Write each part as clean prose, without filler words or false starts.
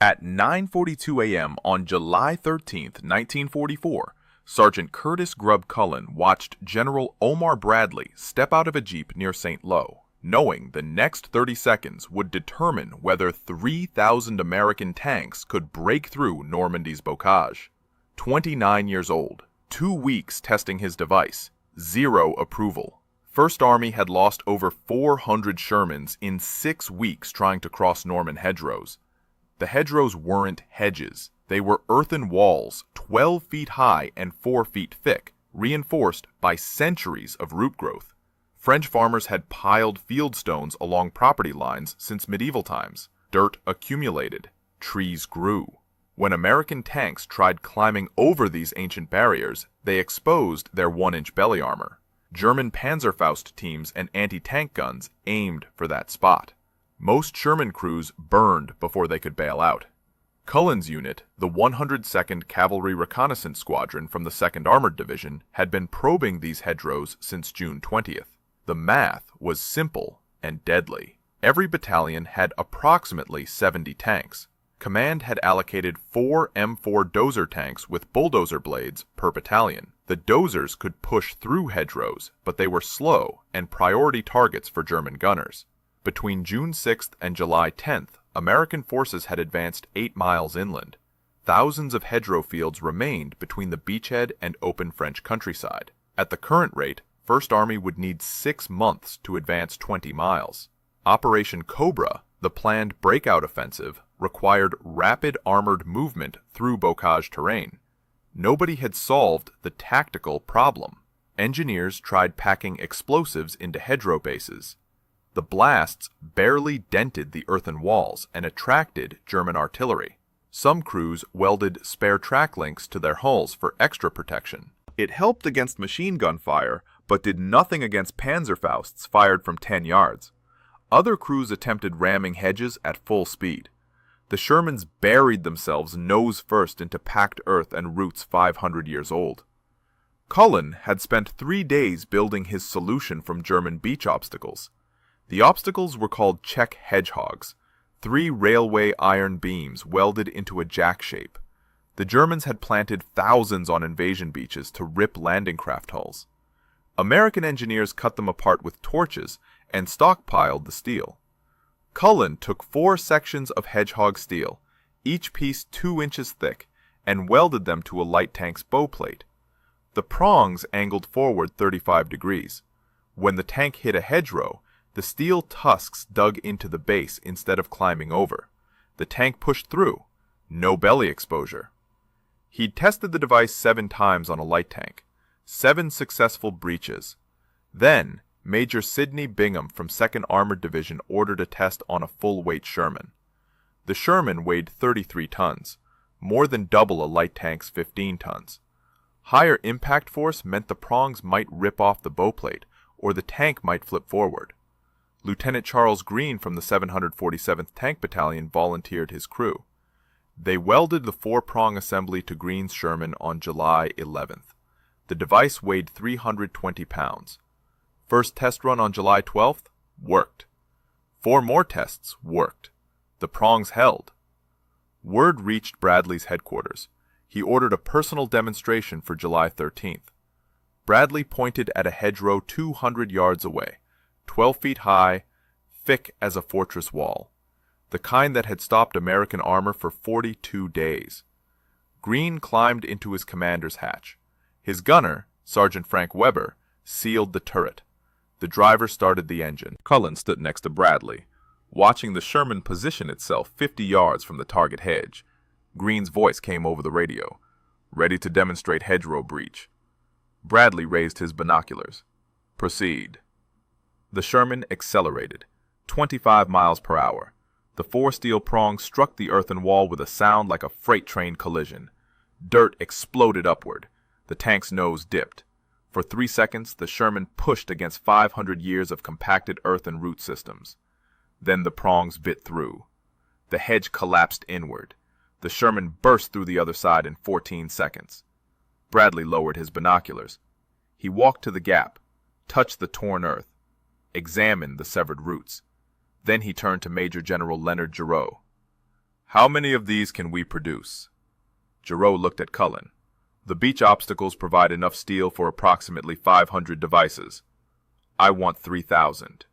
At 9:42 a.m. on July 13, 1944, Sergeant Curtis Grubb Culin watched General Omar Bradley step out of a jeep near St. Lo, knowing the next 30 seconds would determine whether 3,000 American tanks could break through Normandy's Bocage. 29 years old, 2 weeks testing his device, zero approval. First Army had lost over 400 Shermans in 6 weeks trying to cross Norman hedgerows. The hedgerows weren't hedges. They were earthen walls 12 feet high and 4 feet thick, reinforced by centuries of root growth. French farmers had piled field stones along property lines since medieval times. Dirt accumulated. Trees grew. When American tanks tried climbing over these ancient barriers, they exposed their 1-inch belly armor. German Panzerfaust teams and anti-tank guns aimed for that spot. Most Sherman crews burned before they could bail out. Cullen's unit, the 102nd Cavalry Reconnaissance Squadron from the 2nd Armored Division, had been probing these hedgerows since June 20th. The math was simple and deadly. Every battalion had approximately 70 tanks. Command had allocated 4 M4 dozer tanks with bulldozer blades per battalion. The dozers could push through hedgerows, but they were slow and priority targets for German gunners. Between June 6th and July 10th, American forces had advanced 8 miles inland. Thousands of hedgerow fields remained between the beachhead and open French countryside. At the current rate, First Army would need 6 months to advance 20 miles. Operation Cobra, the planned Breakout offensive, required rapid armored movement through Bocage terrain. Nobody had solved the tactical problem. Engineers tried packing explosives into hedgerow bases. The blasts barely dented the earthen walls and attracted German artillery. Some crews welded spare track links to their hulls for extra protection. It helped against machine gun fire, but did nothing against Panzerfausts fired from 10 yards. Other crews attempted ramming hedges at full speed. The Shermans buried themselves nose first into packed earth and roots 500 years old. Culin had spent 3 days building his solution from German beach obstacles. The obstacles were called Czech hedgehogs, 3 railway iron beams welded into a jack shape. The Germans had planted thousands on invasion beaches to rip landing craft hulls. American engineers cut them apart with torches and stockpiled the steel. Culin took 4 sections of hedgehog steel, each piece 2 inches thick, and welded them to a light tank's bow plate. The prongs angled forward 35 degrees. When the tank hit a hedgerow, the steel tusks dug into the base instead of climbing over. The tank pushed through. No belly exposure. He'd tested the device 7 times on a light tank. 7 successful breaches. Then, Major Sidney Bingham from 2nd Armored Division ordered a test on a full-weight Sherman. The Sherman weighed 33 tons, more than double a light tank's 15 tons. Higher impact force meant the prongs might rip off the bow plate, or the tank might flip forward. Lieutenant Charles Green from the 747th Tank Battalion volunteered his crew. They welded the 4-prong assembly to Green's Sherman on July 11th. The device weighed 320 pounds. First test run on July 12th worked. 4 more tests worked. The prongs held. Word reached Bradley's headquarters. He ordered a personal demonstration for July 13th. Bradley pointed at a hedgerow 200 yards away, 12 feet high, thick as a fortress wall, the kind that had stopped American armor for 42 days. Green climbed into his commander's hatch. His gunner, Sergeant Frank Weber, sealed the turret. The driver started the engine. Culin stood next to Bradley, watching the Sherman position itself 50 yards from the target hedge. Green's voice came over the radio. "Ready to demonstrate hedgerow breach." Bradley raised his binoculars. "Proceed." The Sherman accelerated, 25 miles per hour. The 4 steel prongs struck the earthen wall with a sound like a freight train collision. Dirt exploded upward. The tank's nose dipped. For 3 seconds, the Sherman pushed against 500 years of compacted earth and root systems. Then the prongs bit through. The hedge collapsed inward. The Sherman burst through the other side in 14 seconds. Bradley lowered his binoculars. He walked to the gap, touched the torn earth, examined the severed roots. Then he turned to Major General Leonard Giraud. How many of these can we produce? Hedgerow looked at Culin. The beach obstacles provide enough steel for approximately 500 devices. I want 3,000.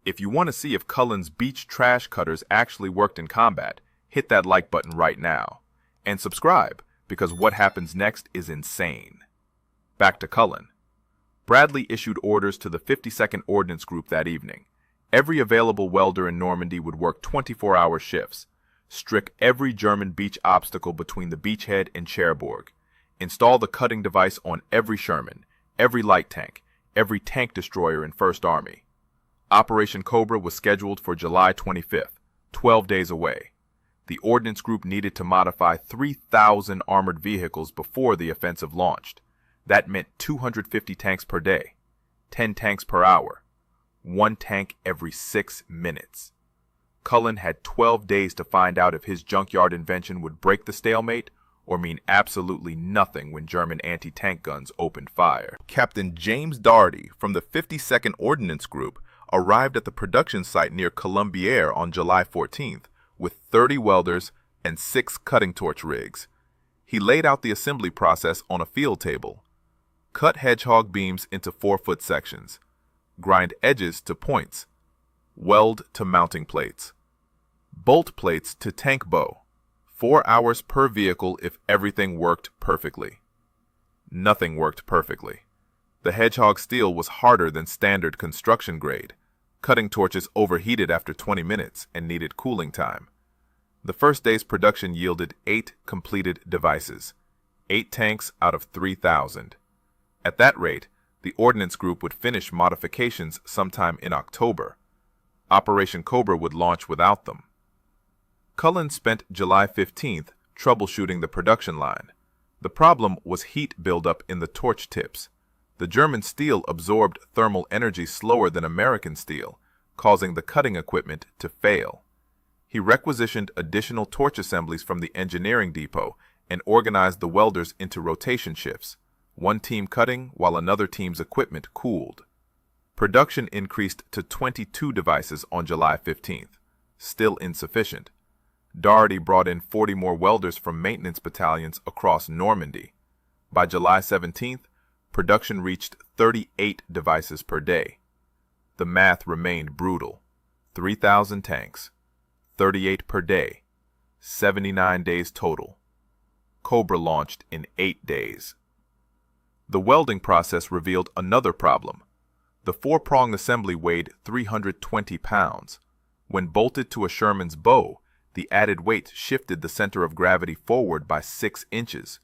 If you want to see if Cullin's beach trash cutters actually worked in combat, hit that like button right now. And subscribe, because what happens next is insane. Back to Culin. Bradley issued orders to the 52nd Ordnance Group that evening. Every available welder in Normandy would work 24-hour shifts. Strike every German beach obstacle between the beachhead and Cherbourg. Install the cutting device on every Sherman, every light tank, every tank destroyer in First Army. Operation Cobra was scheduled for July 25th, 12 days away. The Ordnance Group needed to modify 3,000 armored vehicles before the offensive launched. That meant 250 tanks per day, 10 tanks per hour, 1 tank every 6 minutes. Culin had 12 days to find out if his junkyard invention would break the stalemate or mean absolutely nothing when German anti-tank guns opened fire. Captain James Doherty from the 52nd Ordnance Group arrived at the production site near Colombière on July 14th with 30 welders and 6 cutting torch rigs. He laid out the assembly process on a field table. Cut hedgehog beams into 4-foot sections. Grind edges to points. Weld to mounting plates. Bolt plates to tank bow. 4 hours per vehicle if everything worked perfectly. Nothing worked perfectly. The hedgehog steel was harder than standard construction grade. Cutting torches overheated after 20 minutes and needed cooling time. The first day's production yielded 8 completed devices. 8 tanks out of 3,000. At that rate, the Ordnance Group would finish modifications sometime in October. Operation Cobra would launch without them. Culin spent July 15th troubleshooting the production line. The problem was heat buildup in the torch tips. The German steel absorbed thermal energy slower than American steel, causing the cutting equipment to fail. He requisitioned additional torch assemblies from the engineering depot and organized the welders into rotation shifts, one team cutting while another team's equipment cooled. Production increased to 22 devices on July 15th, still insufficient. Doherty brought in 40 more welders from maintenance battalions across Normandy. By July 17th, production reached 38 devices per day. The math remained brutal. 3,000 tanks, 38 per day, 79 days total. Cobra launched in 8 days. The welding process revealed another problem. The 4-prong assembly weighed 320 pounds. When bolted to a Sherman's bow, the added weight shifted the center of gravity forward by 6 inches.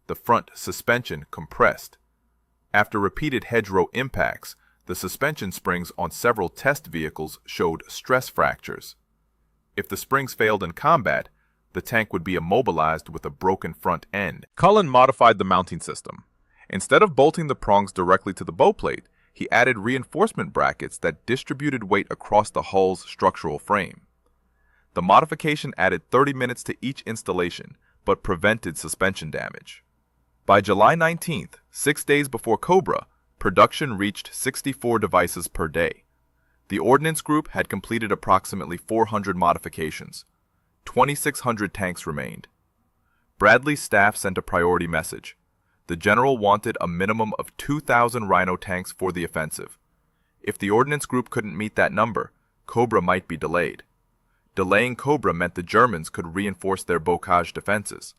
The front suspension compressed. After repeated hedgerow impacts, the suspension springs on several test vehicles showed stress fractures. If the springs failed in combat, the tank would be immobilized with a broken front end. Culin modified the mounting system. Instead of bolting the prongs directly to the bow plate, he added reinforcement brackets that distributed weight across the hull's structural frame. The modification added 30 minutes to each installation, but prevented suspension damage. By July 19th, 6 days before Cobra, production reached 64 devices per day. The Ordnance Group had completed approximately 400 modifications. 2,600 tanks remained. Bradley's staff sent a priority message. The general wanted a minimum of 2,000 Rhino tanks for the offensive. If the Ordnance Group couldn't meet that number, Cobra might be delayed. Delaying Cobra meant the Germans could reinforce their Bocage defenses.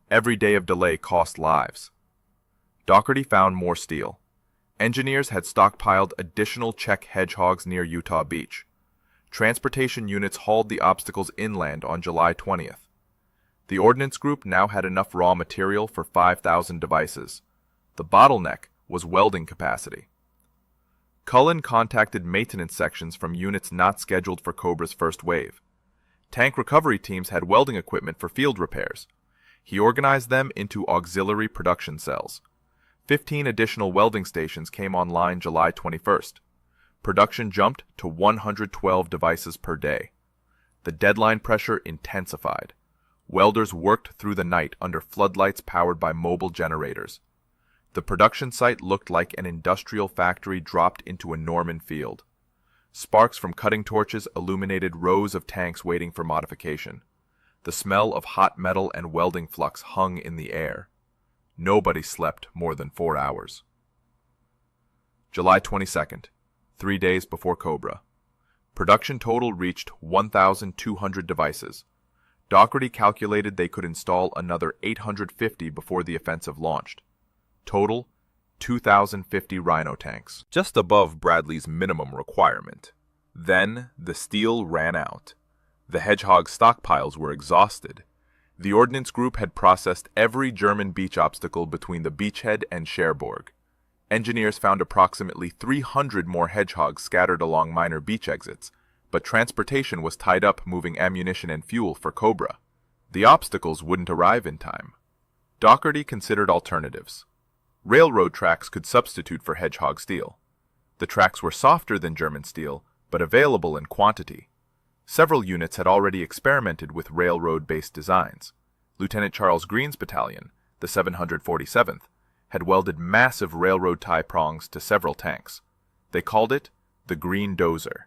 Every day of delay cost lives. Doherty found more steel. Engineers had stockpiled additional Czech hedgehogs near Utah Beach. Transportation units hauled the obstacles inland on July 20th. The Ordnance Group now had enough raw material for 5,000 devices. The bottleneck was welding capacity. Culin contacted maintenance sections from units not scheduled for Cobra's first wave. Tank recovery teams had welding equipment for field repairs. He organized them into auxiliary production cells. 15 additional welding stations came online July 21st. Production jumped to 112 devices per day. The deadline pressure intensified. Welders worked through the night under floodlights powered by mobile generators. The production site looked like an industrial factory dropped into a Norman field. Sparks from cutting torches illuminated rows of tanks waiting for modification. The smell of hot metal and welding flux hung in the air. Nobody slept more than 4 hours. July 22nd, 3 days before Cobra. Production total reached 1,200 devices. Doherty calculated they could install another 850 before the offensive launched. Total, 2,050 Rhino tanks, just above Bradley's minimum requirement. Then, the steel ran out. The hedgehog stockpiles were exhausted. The Ordnance Group had processed every German beach obstacle between the beachhead and Cherbourg. Engineers found approximately 300 more hedgehogs scattered along minor beach exits, but transportation was tied up moving ammunition and fuel for Cobra. The obstacles wouldn't arrive in time. Doherty considered alternatives. Railroad tracks could substitute for hedgehog steel. The tracks were softer than German steel, but available in quantity. Several units had already experimented with railroad-based designs. Lieutenant Charles Green's battalion, the 747th, had welded massive railroad tie prongs to several tanks. They called it the Green Dozer.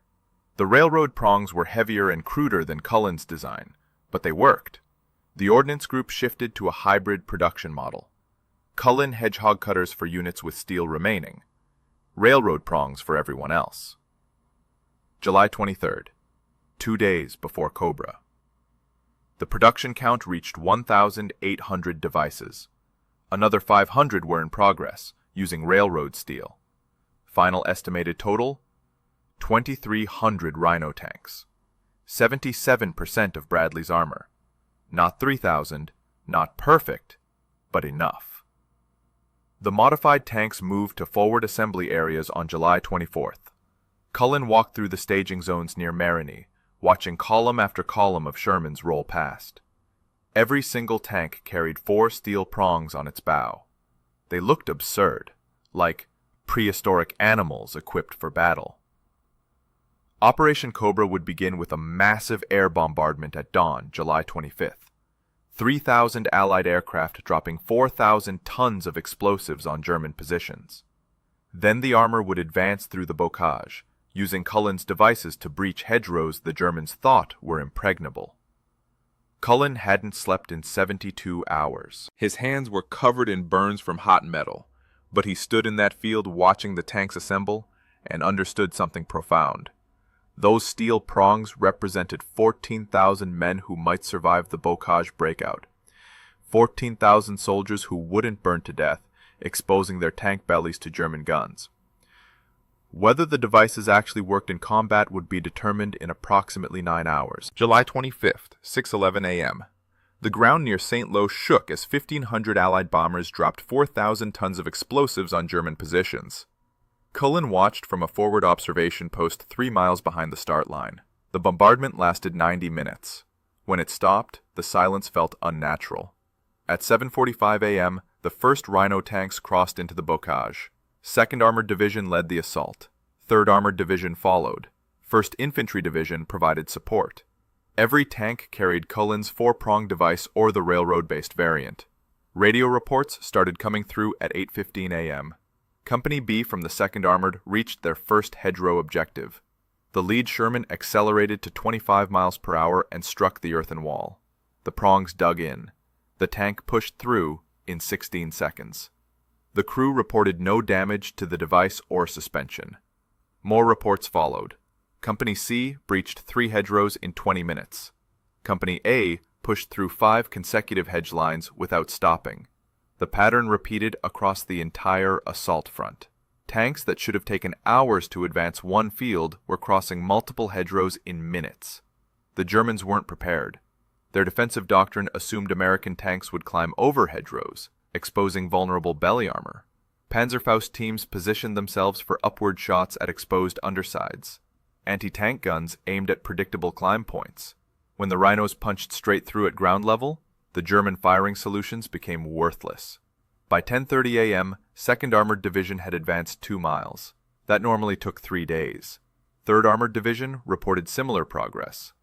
The railroad prongs were heavier and cruder than Culin's design, but they worked. The Ordnance Group shifted to a hybrid production model. Culin hedgehog cutters for units with steel remaining. Railroad prongs for everyone else. July 23rd, 2 days before Cobra. The production count reached 1,800 devices. Another 500 were in progress, using railroad steel. Final estimated total, 2,300 Rhino tanks. 77% of Bradley's armor. Not 3,000, not perfect, but enough. The modified tanks moved to forward assembly areas on July 24th. Culin walked through the staging zones near Marigny, watching column after column of Shermans roll past. Every single tank carried 4 steel prongs on its bow. They looked absurd, like prehistoric animals equipped for battle. Operation Cobra would begin with a massive air bombardment at dawn, July 25th. 3,000 Allied aircraft dropping 4,000 tons of explosives on German positions. Then the armor would advance through the Bocage, using Culin's devices to breach hedgerows the Germans thought were impregnable. Culin hadn't slept in 72 hours. His hands were covered in burns from hot metal, but he stood in that field watching the tanks assemble and understood something profound. Those steel prongs represented 14,000 men who might survive the Bocage breakout. 14,000 soldiers who wouldn't burn to death, exposing their tank bellies to German guns. Whether the devices actually worked in combat would be determined in approximately 9 hours. July 25th, 6:11 a.m. The ground near St. Lo shook as 1,500 Allied bombers dropped 4,000 tons of explosives on German positions. Culin watched from a forward observation post 3 miles behind the start line. The bombardment lasted 90 minutes. When it stopped, the silence felt unnatural. At 7:45 a.m., the first Rhino tanks crossed into the Bocage. 2nd Armored Division led the assault. 3rd Armored Division followed. 1st Infantry Division provided support. Every tank carried Culin's 4-prong device or the railroad-based variant. Radio reports started coming through at 8:15 a.m. Company B from the 2nd Armored reached their first hedgerow objective. The lead Sherman accelerated to 25 miles per hour and struck the earthen wall. The prongs dug in. The tank pushed through in 16 seconds. The crew reported no damage to the device or suspension. More reports followed. Company C breached 3 hedgerows in 20 minutes. Company A pushed through 5 consecutive hedge lines without stopping. The pattern repeated across the entire assault front. Tanks that should have taken hours to advance one field were crossing multiple hedgerows in minutes. The Germans weren't prepared. Their defensive doctrine assumed American tanks would climb over hedgerows, exposing vulnerable belly armor. Panzerfaust teams positioned themselves for upward shots at exposed undersides. Anti-tank guns aimed at predictable climb points. When the Rhinos punched straight through at ground level, the German firing solutions became worthless. By 10:30 a.m., 2nd Armored Division had advanced 2 miles. That normally took 3 days. 3rd Armored Division reported similar progress.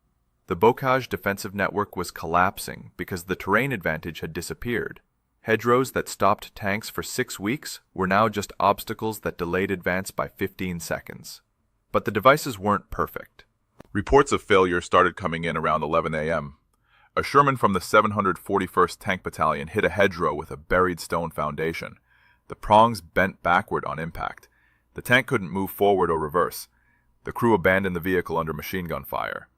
The Bocage defensive network was collapsing because the terrain advantage had disappeared. Hedgerows that stopped tanks for 6 weeks were now just obstacles that delayed advance by 15 seconds. But the devices weren't perfect. Reports of failure started coming in around 11 a.m. A Sherman from the 741st Tank Battalion hit a hedgerow with a buried stone foundation. The prongs bent backward on impact. The tank couldn't move forward or reverse. The crew abandoned the vehicle under machine gun fire.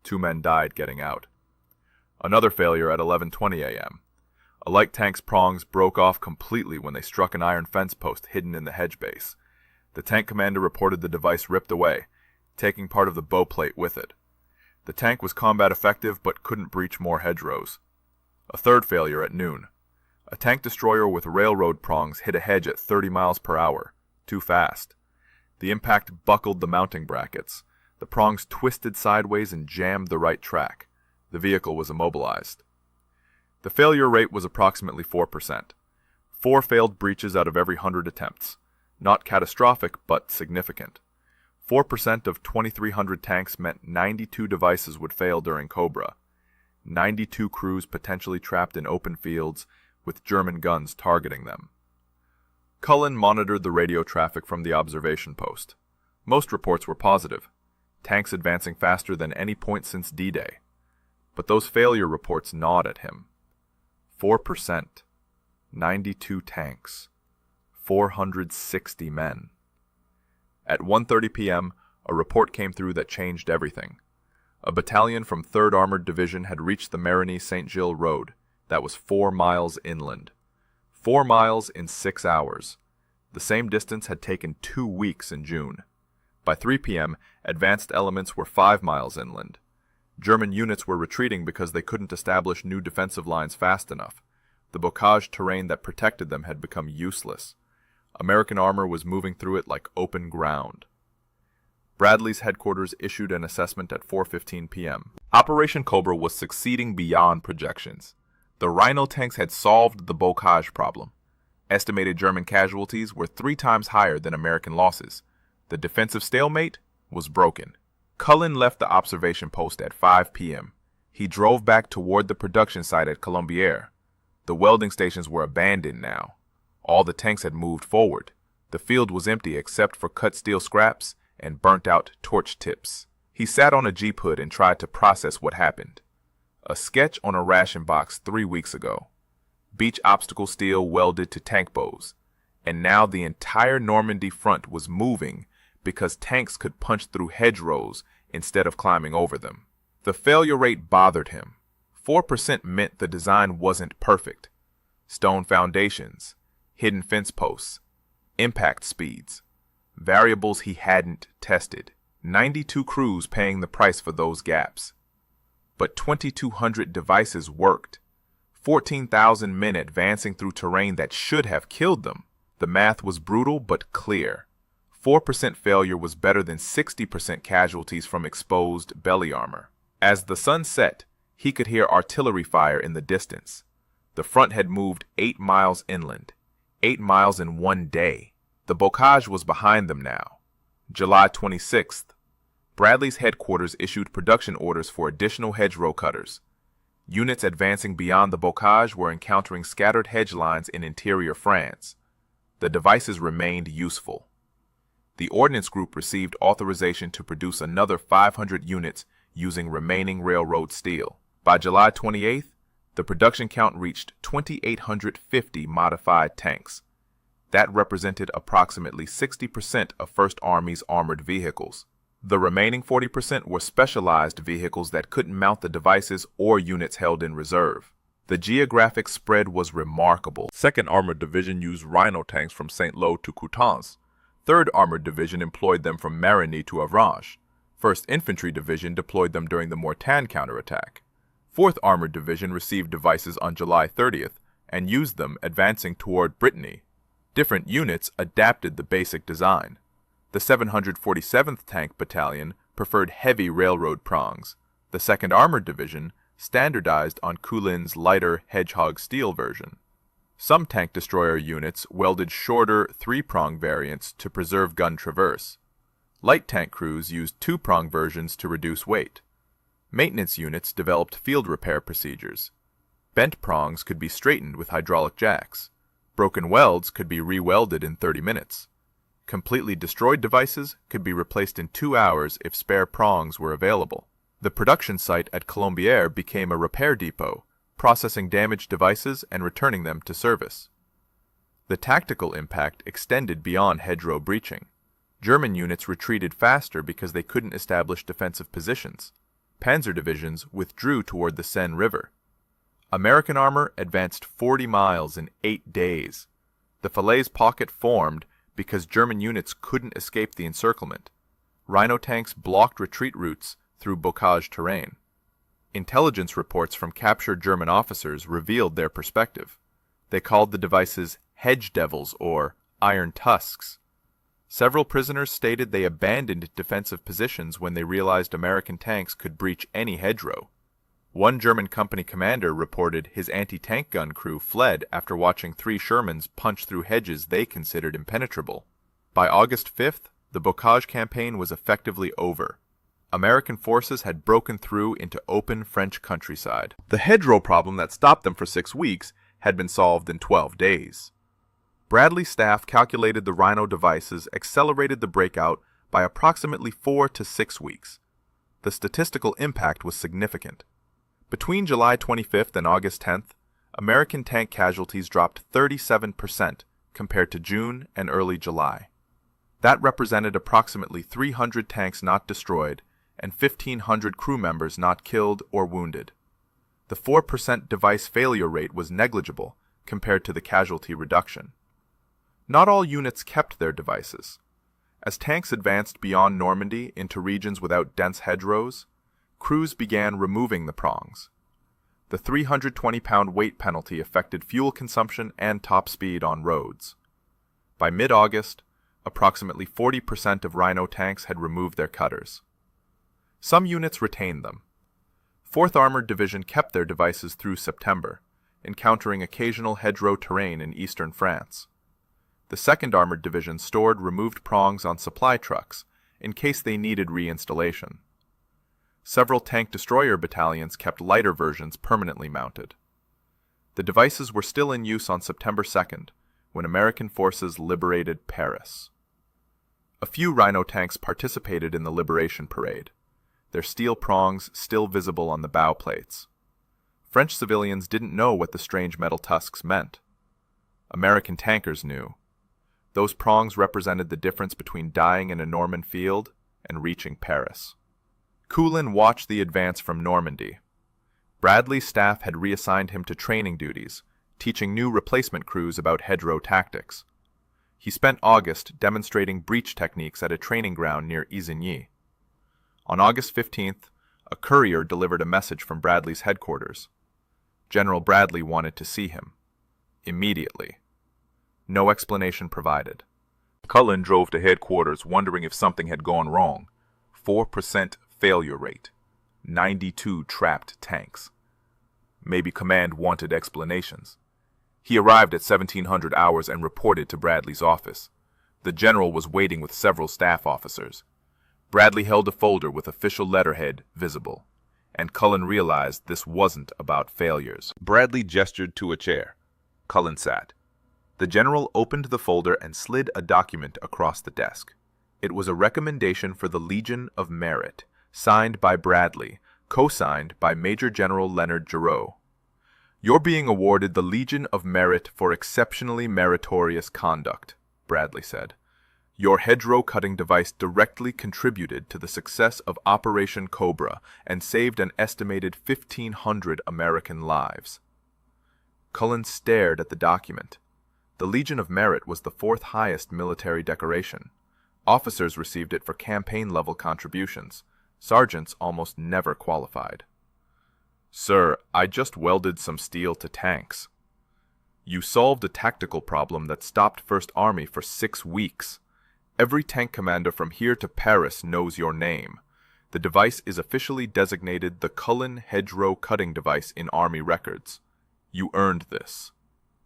2 men died getting out. Another failure at 11:20 a.m. A light tank's prongs broke off completely when they struck an iron fence post hidden in the hedge base. The tank commander reported the device ripped away, taking part of the bow plate with it. The tank was combat effective but couldn't breach more hedgerows. A third failure at noon. A tank destroyer with railroad prongs hit a hedge at 30 miles per hour, too fast. The impact buckled the mounting brackets. The prongs twisted sideways and jammed the right track. The vehicle was immobilized. The failure rate was approximately 4%. 4 failed breaches out of every 100 attempts. Not catastrophic, but significant. 4% of 2,300 tanks meant 92 devices would fail during Cobra. 92 crews potentially trapped in open fields with German guns targeting them. Culin monitored the radio traffic from the observation post. Most reports were positive, tanks advancing faster than any point since D-Day. But those failure reports gnawed at him. 4%, 92 tanks, 460 men. At 1:30 p.m., a report came through that changed everything. A battalion from 3rd Armored Division had reached the Marigny-St. Gilles road. That was 4 miles inland. 4 miles in 6 hours. The same distance had taken 2 weeks in June. By 3 p.m., advanced elements were 5 miles inland. German units were retreating because they couldn't establish new defensive lines fast enough. The Bocage terrain that protected them had become useless. American armor was moving through it like open ground. Bradley's headquarters issued an assessment at 4:15 p.m. Operation Cobra was succeeding beyond projections. The Rhino tanks had solved the Bocage problem. Estimated German casualties were 3 times higher than American losses. The defensive stalemate was broken. Culin left the observation post at 5 p.m. He drove back toward the production site at Colombier. The welding stations were abandoned now. All the tanks had moved forward. The field was empty except for cut steel scraps and burnt-out torch tips. He sat on a Jeep hood and tried to process what happened. A sketch on a ration box 3 weeks ago. Beach obstacle steel welded to tank bows. And now the entire Normandy front was moving because tanks could punch through hedgerows instead of climbing over them. The failure rate bothered him. 4% meant the design wasn't perfect. Stone foundations, hidden fence posts, impact speeds, variables he hadn't tested. 92 crews paying the price for those gaps. But 2,200 devices worked. 14,000 men advancing through terrain that should have killed them. The math was brutal but clear. 4% failure was better than 60% casualties from exposed belly armor. As the sun set, he could hear artillery fire in the distance. The front had moved 8 miles inland. 8 miles in 1 day. The Bocage was behind them now. July 26th. Bradley's headquarters issued production orders for additional hedgerow cutters. Units advancing beyond the Bocage were encountering scattered hedge lines in interior France. The devices remained useful. The Ordnance Group received authorization to produce another 500 units using remaining railroad steel. By July 28th, the production count reached 2,850 modified tanks. That represented approximately 60% of First Army's armored vehicles. The remaining 40% were specialized vehicles that couldn't mount the devices or units held in reserve. The geographic spread was remarkable. 2nd Armored Division used Rhino tanks from St. Lô to Coutances. 3rd Armored Division employed them from Marigny to Avranches. 1st Infantry Division deployed them during the Mortain counterattack. 4th Armored Division received devices on July 30th and used them advancing toward Brittany. Different units adapted the basic design. The 747th Tank Battalion preferred heavy railroad prongs. The 2nd Armored Division standardized on Culin's lighter hedgehog steel version. Some tank destroyer units welded shorter 3-prong variants to preserve gun traverse. Light tank crews used 2-prong versions to reduce weight. Maintenance units developed field repair procedures. Bent prongs could be straightened with hydraulic jacks. Broken welds could be re-welded in 30 minutes. Completely destroyed devices could be replaced in 2 hours if spare prongs were available. The production site at Colombier became a repair depot, processing damaged devices and returning them to service. The tactical impact extended beyond hedgerow breaching. German units retreated faster because they couldn't establish defensive positions. Panzer divisions withdrew toward the Seine River. American armor advanced 40 miles in 8 days. The Falaise pocket formed because German units couldn't escape the encirclement. Rhino tanks blocked retreat routes through Bocage terrain. Intelligence reports from captured German officers revealed their perspective. They called the devices hedge devils or iron tusks. Several prisoners stated they abandoned defensive positions when they realized American tanks could breach any hedgerow. One German company commander reported his anti-tank gun crew fled after watching 3 Shermans punch through hedges they considered impenetrable. By August 5th, the Bocage campaign was effectively over. American forces had broken through into open French countryside. The hedgerow problem that stopped them for 6 weeks had been solved in 12 days. Bradley's staff calculated the Rhino devices accelerated the breakout by approximately 4 to 6 weeks. The statistical impact was significant. Between July 25th and August 10th, American tank casualties dropped 37% compared to June and early July. That represented approximately 300 tanks not destroyed and 1,500 crew members not killed or wounded. The 4% device failure rate was negligible compared to the casualty reduction. Not all units kept their devices. As tanks advanced beyond Normandy into regions without dense hedgerows, crews began removing the prongs. The 320-pound weight penalty affected fuel consumption and top speed on roads. By mid-August, approximately 40% of Rhino tanks had removed their cutters. Some units retained them. 4th Armored Division kept their devices through September, encountering occasional hedgerow terrain in eastern France. The 2nd Armored Division stored removed prongs on supply trucks in case they needed reinstallation. Several tank destroyer battalions kept lighter versions permanently mounted. The devices were still in use on September 2nd, when American forces liberated Paris. A few Rhino tanks participated in the Liberation Parade, their steel prongs still visible on the bow plates. French civilians didn't know what the strange metal tusks meant. American tankers knew. Those prongs represented the difference between dying in a Norman field and reaching Paris. Culin watched the advance from Normandy. Bradley's staff had reassigned him to training duties, teaching new replacement crews about hedgerow tactics. He spent August demonstrating breach techniques at a training ground near Isigny. On August 15th, a courier delivered a message from Bradley's headquarters. General Bradley wanted to see him. Immediately. No explanation provided. Culin drove to headquarters wondering if something had gone wrong. 4% failure rate. 92 trapped tanks. Maybe command wanted explanations. He arrived at 1700 hours and reported to Bradley's office. The general was waiting with several staff officers. Bradley held a folder with official letterhead visible, and Culin realized this wasn't about failures. Bradley gestured to a chair. Culin sat. The general opened the folder and slid a document across the desk. It was a recommendation for the Legion of Merit, signed by Bradley, co-signed by Major General Leonard Hedgerow. "You're being awarded the Legion of Merit for exceptionally meritorious conduct," Bradley said. "Your hedgerow cutting device directly contributed to the success of Operation Cobra and saved an estimated 1,500 American lives." Culin stared at the document. The Legion of Merit was the 4th highest military decoration. Officers received it for campaign-level contributions. Sergeants almost never qualified. "Sir, I just welded some steel to tanks." "You solved a tactical problem that stopped 1st Army for 6 weeks. Every tank commander from here to Paris knows your name. The device is officially designated the Culin hedgerow cutting device in Army records. You earned this."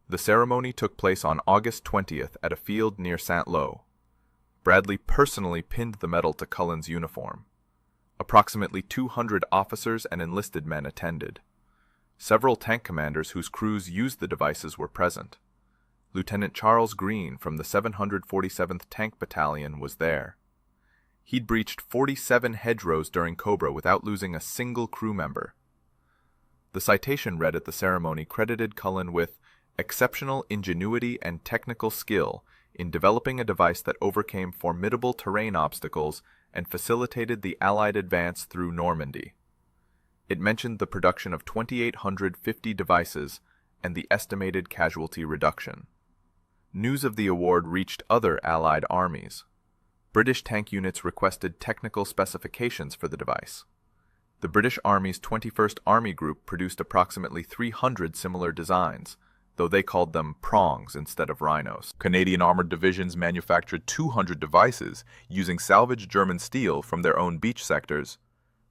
The ceremony took place on August 20th at a field near Saint-Lô. Bradley personally pinned the medal to Cullen's uniform. Approximately 200 officers and enlisted men attended. Several tank commanders whose crews used the devices were present. Lieutenant Charles Green from the 747th Tank Battalion was there. He'd breached 47 hedgerows during Cobra without losing a single crew member. The citation read at the ceremony credited Culin with exceptional ingenuity and technical skill in developing a device that overcame formidable terrain obstacles and facilitated the Allied advance through Normandy. It mentioned the production of 2,850 devices and the estimated casualty reduction. News of the award reached other Allied armies. British tank units requested technical specifications for the device. The British Army's 21st Army Group produced approximately 300 similar designs, though they called them prongs instead of rhinos. Canadian armored divisions manufactured 200 devices using salvaged German steel from their own beach sectors.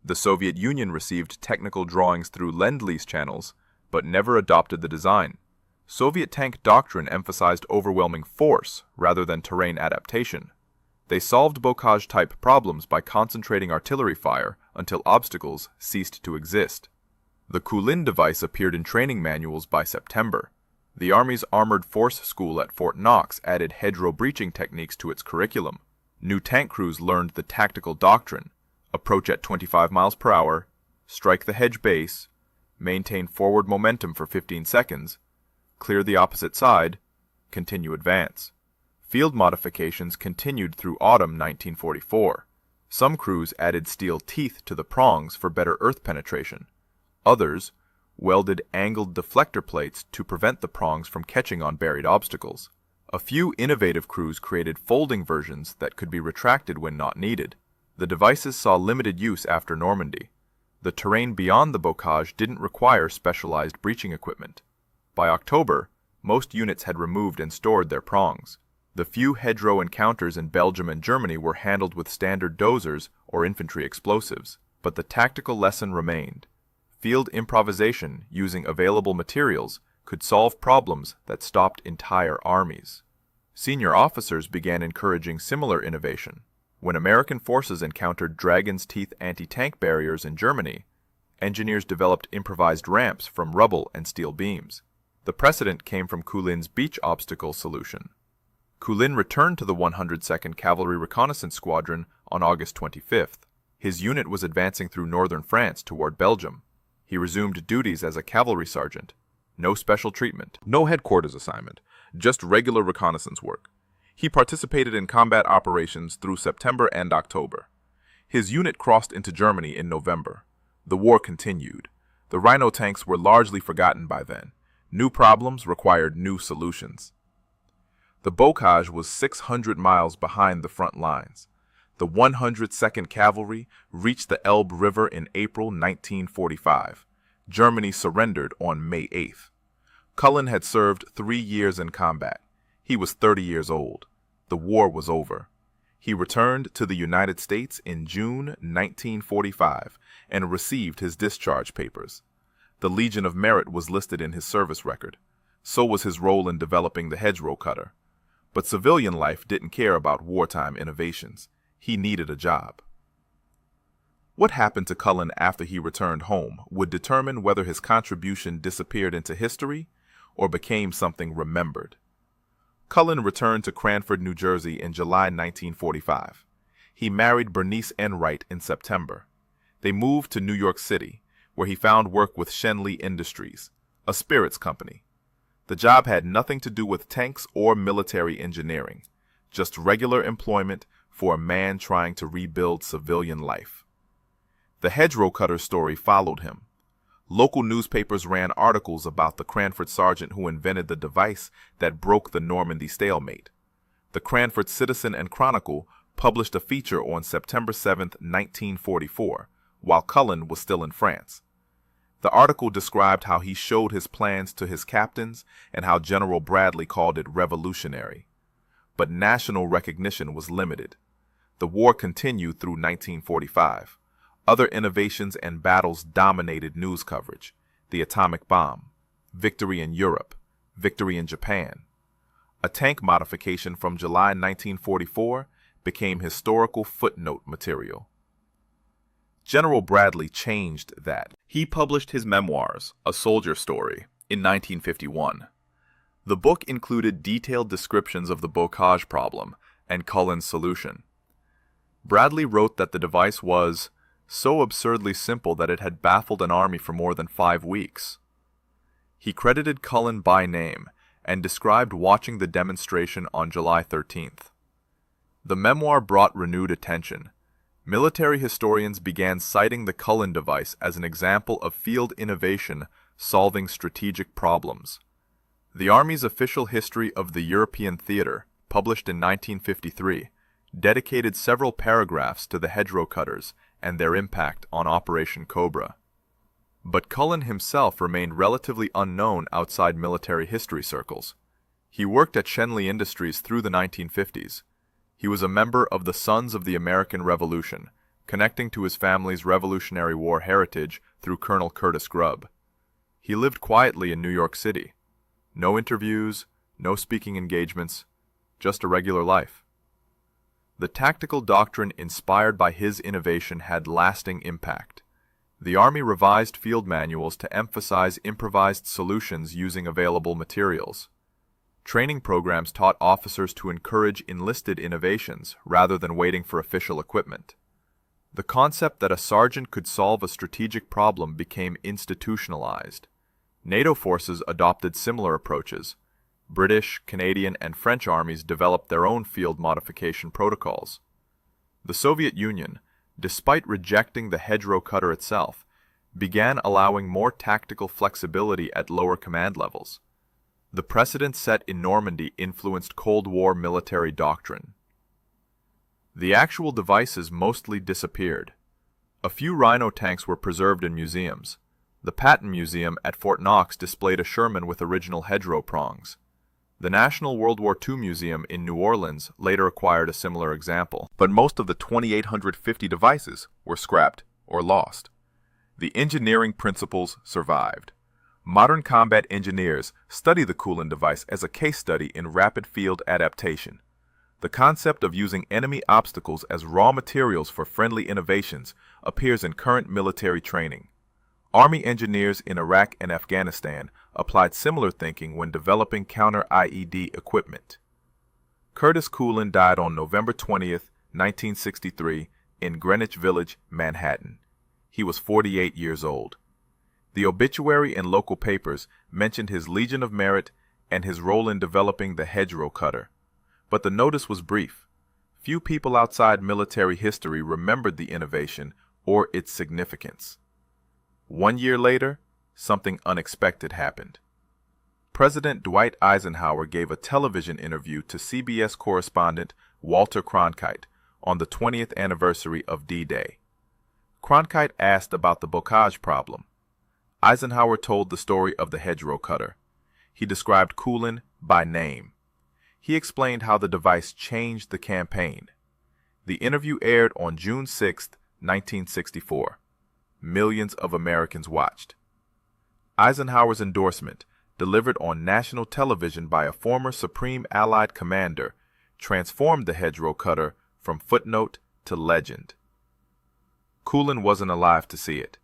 The Soviet Union received technical drawings through Lend-Lease channels, but never adopted the design. Soviet tank doctrine emphasized overwhelming force rather than terrain adaptation. They solved Bocage-type problems by concentrating artillery fire until obstacles ceased to exist. The Culin device appeared in training manuals by September. The Army's Armored Force School at Fort Knox added hedgerow breaching techniques to its curriculum. New tank crews learned the tactical doctrine: approach at 25 miles per hour, strike the hedge base, maintain forward momentum for 15 seconds, clear the opposite side, continue advance. Field modifications continued through autumn 1944. Some crews added steel teeth to the prongs for better earth penetration. Others welded angled deflector plates to prevent the prongs from catching on buried obstacles. A few innovative crews created folding versions that could be retracted when not needed. The devices saw limited use after Normandy. The terrain beyond the Bocage didn't require specialized breaching equipment. By October, most units had removed and stored their prongs. The few hedgerow encounters in Belgium and Germany were handled with standard dozers or infantry explosives, but the tactical lesson remained. Field improvisation using available materials could solve problems that stopped entire armies. Senior officers began encouraging similar innovation. When American forces encountered Dragon's Teeth anti-tank barriers in Germany, engineers developed improvised ramps from rubble and steel beams. The precedent came from Culin's beach obstacle solution. Culin returned to the 102nd Cavalry Reconnaissance Squadron on August 25th. His unit was advancing through northern France toward Belgium. He resumed duties as a cavalry sergeant. No special treatment, no headquarters assignment, just regular reconnaissance work. He participated in combat operations through September and October. His unit crossed into Germany in November. The war continued. The Rhino tanks were largely forgotten by then. New problems required new solutions. The Bocage was 600 miles behind the front lines. The 102nd Cavalry reached the Elbe River in April 1945. Germany surrendered on May 8th. Culin had served 3 years in combat. He was 30 years old. The war was over. He returned to the United States in June 1945 and received his discharge papers. The Legion of Merit was listed in his service record. So was his role in developing the hedgerow cutter. But civilian life didn't care about wartime innovations. He needed a job. What happened to Culin after he returned home would determine whether his contribution disappeared into history or became something remembered. Culin returned to Cranford, New Jersey in July 1945. He married Bernice Enright in September. They moved to New York City, where he found work with Shenley Industries, a spirits company. The job had nothing to do with tanks or military engineering, just regular employment for a man trying to rebuild civilian life. The hedgerow cutter story followed him. Local newspapers ran articles about the Cranford sergeant who invented the device that broke the Normandy stalemate. The Cranford Citizen and Chronicle published a feature on September 7, 1944, while Culin was still in France. The article described how he showed his plans to his captains and how General Bradley called it revolutionary. But national recognition was limited. The war continued through 1945. Other innovations and battles dominated news coverage: the atomic bomb, victory in Europe, victory in Japan. A tank modification from July 1944 became historical footnote material. General Bradley changed that. He published his memoirs, A Soldier Story, in 1951. The book included detailed descriptions of the Bocage problem and Culin's solution. Bradley wrote that the device was so absurdly simple that it had baffled an army for more than 5 weeks. He credited Culin by name and described watching the demonstration on July 13th. The memoir brought renewed attention. Military historians began citing the Culin device as an example of field innovation solving strategic problems. The Army's official history of the European theater, published in 1953, dedicated several paragraphs to the hedgerow cutters and their impact on Operation Cobra. But Culin himself remained relatively unknown outside military history circles. He worked at Shenley Industries through the 1950s. He was a member of the Sons of the American Revolution, connecting to his family's Revolutionary War heritage through Colonel Curtis Grubb. He lived quietly in New York City. No interviews, no speaking engagements, just a regular life. The tactical doctrine inspired by his innovation had lasting impact. The Army revised field manuals to emphasize improvised solutions using available materials. Training programs taught officers to encourage enlisted innovations rather than waiting for official equipment. The concept that a sergeant could solve a strategic problem became institutionalized. NATO forces adopted similar approaches. British, Canadian, and French armies developed their own field modification protocols. The Soviet Union, despite rejecting the hedgerow cutter itself, began allowing more tactical flexibility at lower command levels. The precedent set in Normandy influenced Cold War military doctrine. The actual devices mostly disappeared. A few Rhino tanks were preserved in museums. The Patton Museum at Fort Knox displayed a Sherman with original hedgerow prongs. The National World War II Museum in New Orleans later acquired a similar example. But most of the 2,850 devices were scrapped or lost. The engineering principles survived. Modern combat engineers study the Culin device as a case study in rapid field adaptation. The concept of using enemy obstacles as raw materials for friendly innovations appears in current military training. Army engineers in Iraq and Afghanistan applied similar thinking when developing counter-IED equipment. Curtis Culin died on November 20, 1963, in Greenwich Village, Manhattan. He was 48 years old. The obituary and local papers mentioned his Legion of Merit and his role in developing the hedgerow cutter. But the notice was brief. Few people outside military history remembered the innovation or its significance. 1 year later, something unexpected happened. President Dwight Eisenhower gave a television interview to CBS correspondent Walter Cronkite on the 20th anniversary of D-Day. Cronkite asked about the Bocage problem. Eisenhower told the story of the hedgerow cutter. He described Culin by name. He explained how the device changed the campaign. The interview aired on June 6, 1964. Millions of Americans watched. Eisenhower's endorsement, delivered on national television by a former Supreme Allied commander, transformed the hedgerow cutter from footnote to legend. Culin wasn't alive to see it,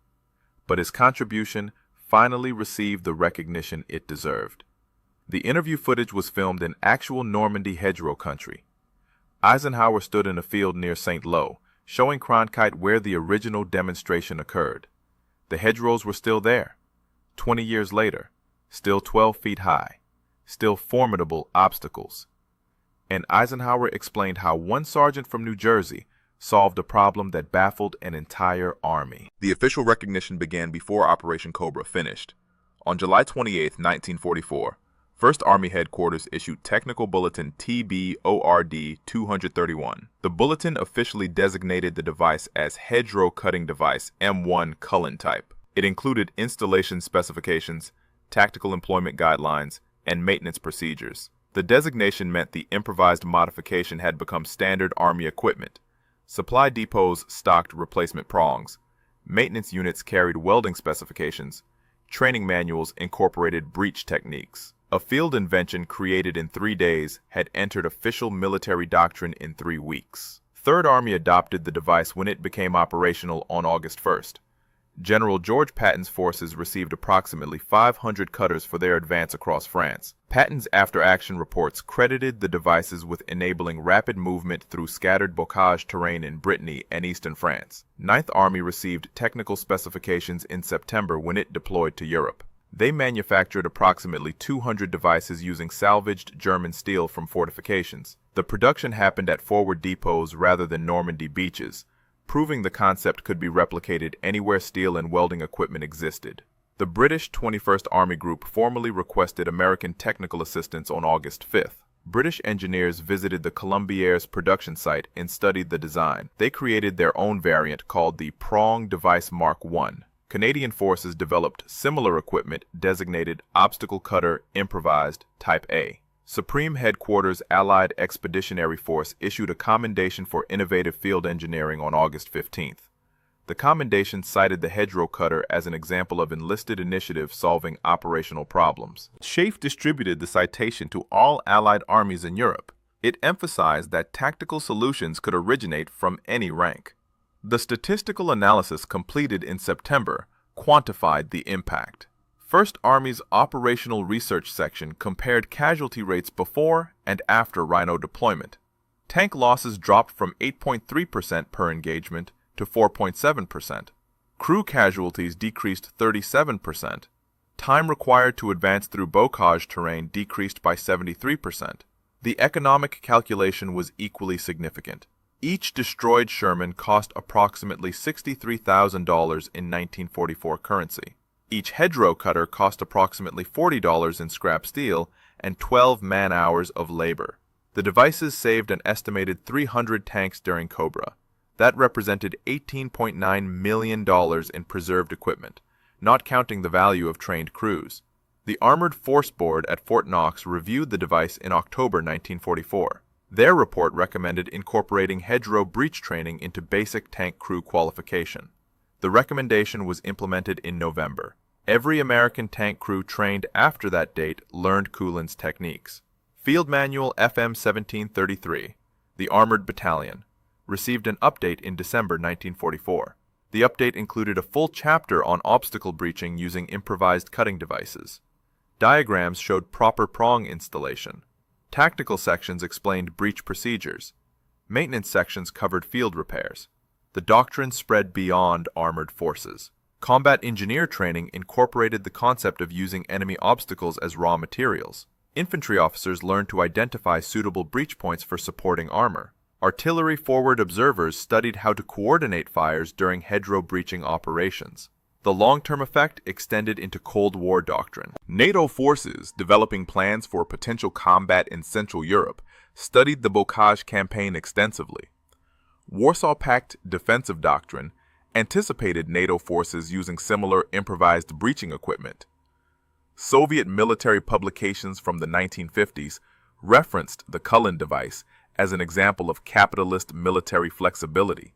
but his contribution finally received the recognition it deserved. The interview footage was filmed in actual Normandy hedgerow country. Eisenhower stood in a field near St. Lo, showing Cronkite where the original demonstration occurred. The hedgerows were still there. 20 years later, still 12 feet high, still formidable obstacles. And Eisenhower explained how one sergeant from New Jersey solved a problem that baffled an entire army. The official recognition began before Operation Cobra finished. On July 28, 1944, 1st Army Headquarters issued Technical Bulletin TB-ORD 231. The bulletin officially designated the device as Hedgerow Cutting Device M1 Culin type. It included installation specifications, tactical employment guidelines, and maintenance procedures. The designation meant the improvised modification had become standard Army equipment. Supply depots stocked replacement prongs. Maintenance units carried welding specifications. Training manuals incorporated breach techniques. A field invention created in 3 days had entered official military doctrine in 3 weeks. 3rd Army adopted the device when it became operational on August 1st. General George Patton's forces received approximately 500 cutters for their advance across France. Patton's after-action reports credited the devices with enabling rapid movement through scattered bocage terrain in Brittany and eastern France. Ninth Army received technical specifications in September when it deployed to Europe. They manufactured approximately 200 devices using salvaged German steel from fortifications. The production happened at forward depots rather than Normandy beaches, proving the concept could be replicated anywhere steel and welding equipment existed. The British 21st Army Group formally requested American technical assistance on August 5th. British engineers visited the Columbier's production site and studied the design. They created their own variant called the Prong Device Mark I. Canadian forces developed similar equipment designated Obstacle Cutter Improvised Type A. Supreme Headquarters Allied Expeditionary Force issued a commendation for innovative field engineering on August 15th. The commendation cited the Hedgerow cutter as an example of enlisted initiative solving operational problems. SHAEF distributed the citation to all Allied armies in Europe. It emphasized that tactical solutions could originate from any rank. The statistical analysis completed in September quantified the impact. First Army's Operational Research Section compared casualty rates before and after Rhino deployment. Tank losses dropped from 8.3% per engagement to 4.7%. Crew casualties decreased 37%. Time required to advance through bocage terrain decreased by 73%. The economic calculation was equally significant. Each destroyed Sherman cost approximately $63,000 in 1944 currency. Each Hedgerow cutter cost approximately $40 in scrap steel and 12 man-hours of labor. The devices saved an estimated 300 tanks during Cobra. That represented $18.9 million in preserved equipment, not counting the value of trained crews. The Armored Force Board at Fort Knox reviewed the device in October 1944. Their report recommended incorporating Hedgerow breach training into basic tank crew qualification. The recommendation was implemented in November. Every American tank crew trained after that date learned Culin's techniques. Field Manual FM 1733, the Armored Battalion, received an update in December 1944. The update included a full chapter on obstacle breaching using improvised cutting devices. Diagrams showed proper prong installation. Tactical sections explained breach procedures. Maintenance sections covered field repairs. The doctrine spread beyond armored forces. Combat engineer training incorporated the concept of using enemy obstacles as raw materials. Infantry officers learned to identify suitable breach points for supporting armor. Artillery forward observers studied how to coordinate fires during hedgerow breaching operations. The long-term effect extended into Cold War doctrine. NATO forces, developing plans for potential combat in Central Europe, studied the Bocage campaign extensively. Warsaw Pact defensive doctrine anticipated NATO forces using similar improvised breaching equipment. Soviet military publications from the 1950s referenced the Culin device as an example of capitalist military flexibility.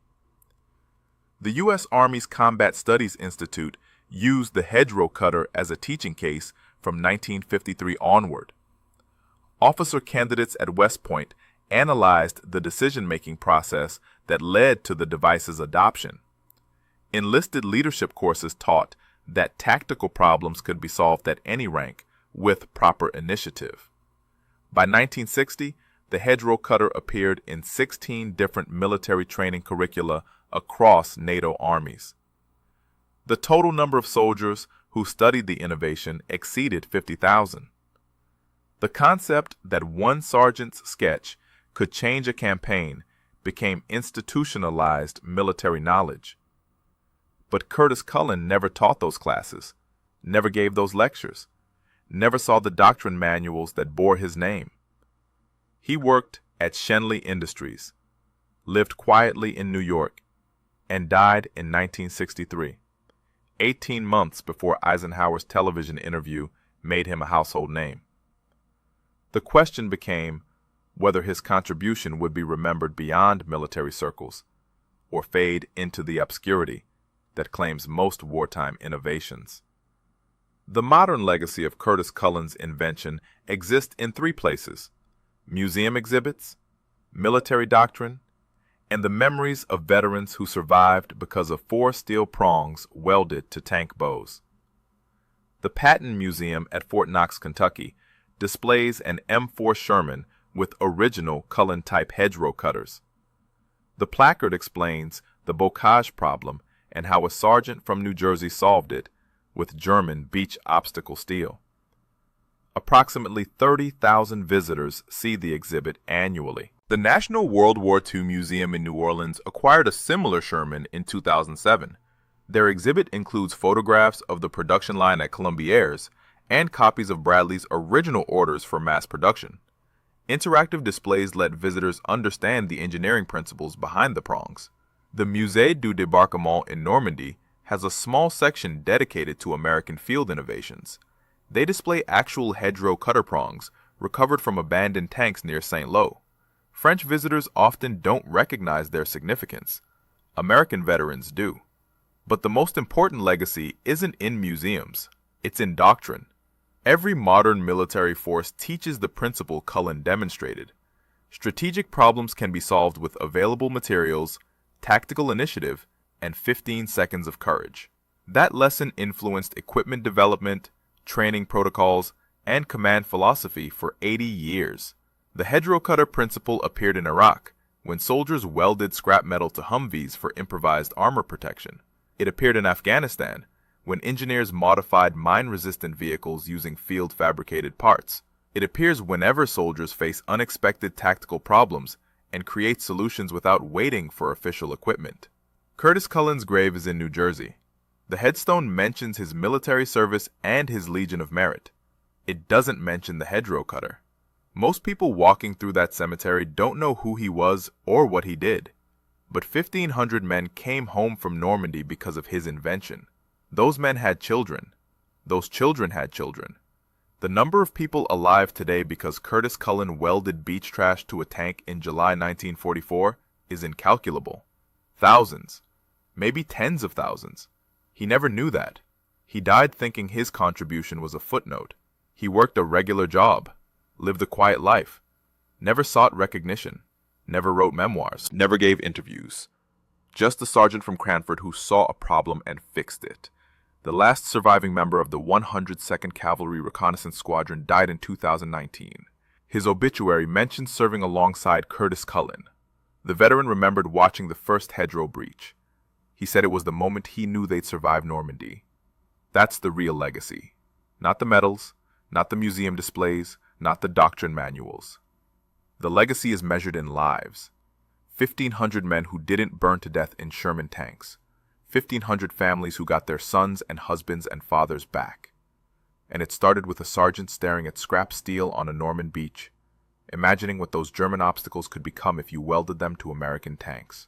The U.S. Army's Combat Studies Institute used the Hedgerow cutter as a teaching case from 1953 onward. Officer candidates at West Point analyzed the decision-making process that led to the device's adoption. Enlisted leadership courses taught that tactical problems could be solved at any rank with proper initiative. By 1960, the Hedgerow cutter appeared in 16 different military training curricula across NATO armies. The total number of soldiers who studied the innovation exceeded 50,000. The concept that one sergeant's sketch could change a campaign became institutionalized military knowledge. But Curtis Culin never taught those classes, never gave those lectures, never saw the doctrine manuals that bore his name. He worked at Schenley Industries, lived quietly in New York, and died in 1963, 18 months before Eisenhower's television interview made him a household name. The question became whether his contribution would be remembered beyond military circles or fade into the obscurity that claims most wartime innovations. The modern legacy of Curtis Cullin's invention exists in three places: museum exhibits, military doctrine, and the memories of veterans who survived because of 4 steel prongs welded to tank bows. The Patton Museum at Fort Knox, Kentucky, displays an M4 Sherman with original Culin-type hedgerow cutters. The placard explains the Bocage problem and how a sergeant from New Jersey solved it with German beach obstacle steel. Approximately 30,000 visitors see the exhibit annually. The National World War II Museum in New Orleans acquired a similar Sherman in 2007. Their exhibit includes photographs of the production line at Columbiers and copies of Bradley's original orders for mass production. Interactive displays let visitors understand the engineering principles behind the prongs. The Musée du Débarquement in Normandy has a small section dedicated to American field innovations. They display actual hedgerow cutter prongs recovered from abandoned tanks near St. Lo. French visitors often don't recognize their significance. American veterans do. But the most important legacy isn't in museums, it's in doctrine. Every modern military force teaches the principle Culin demonstrated. Strategic problems can be solved with available materials, tactical initiative, and 15 seconds of courage. That lesson influenced equipment development, training protocols, and command philosophy for 80 years. The hedgerow cutter principle appeared in Iraq, when soldiers welded scrap metal to Humvees for improvised armor protection. It appeared in Afghanistan, when engineers modified mine-resistant vehicles using field-fabricated parts. It appears whenever soldiers face unexpected tactical problems and create solutions without waiting for official equipment. Curtis Cullin's grave is in New Jersey. The headstone mentions his military service and his Legion of Merit. It doesn't mention the hedgerow cutter. Most people walking through that cemetery don't know who he was or what he did. But 1,500 men came home from Normandy because of his invention. Those men had children. Those children had children. The number of people alive today because Curtis Culin welded beach trash to a tank in July 1944 is incalculable. Thousands. Maybe tens of thousands. He never knew that. He died thinking his contribution was a footnote. He worked a regular job, lived a quiet life, never sought recognition, never wrote memoirs, never gave interviews. Just a sergeant from Cranford who saw a problem and fixed it. The last surviving member of the 102nd Cavalry Reconnaissance Squadron died in 2019. His obituary mentions serving alongside Curtis Culin. The veteran remembered watching the first hedgerow breach. He said it was the moment he knew they'd survive Normandy. That's the real legacy. Not the medals, not the museum displays, not the doctrine manuals. The legacy is measured in lives. 1,500 men who didn't burn to death in Sherman tanks. 1,500 families who got their sons and husbands and fathers back. And it started with a sergeant staring at scrap steel on a Norman beach, imagining what those German obstacles could become if you welded them to American tanks.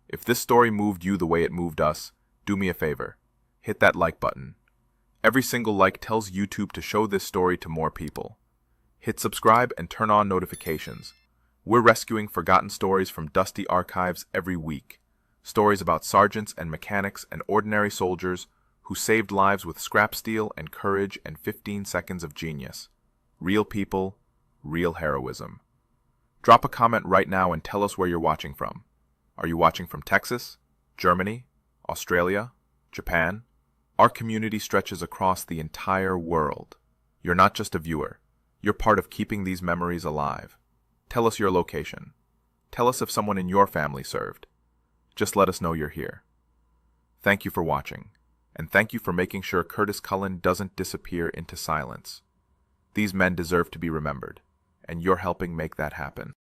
If this story moved you the way it moved us, do me a favor. Hit that like button. Every single like tells YouTube to show this story to more people. Hit subscribe and turn on notifications. We're rescuing forgotten stories from dusty archives every week. Stories about sergeants and mechanics and ordinary soldiers who saved lives with scrap steel and courage and 15 seconds of genius. Real people, real heroism. Drop a comment right now and tell us where you're watching from. Are you watching from Texas, Germany, Australia, Japan? Our community stretches across the entire world. You're not just a viewer. You're part of keeping these memories alive. Tell us your location. Tell us if someone in your family served. Just let us know you're here. Thank you for watching, and thank you for making sure Curtis Culin doesn't disappear into silence. These men deserve to be remembered, and you're helping make that happen.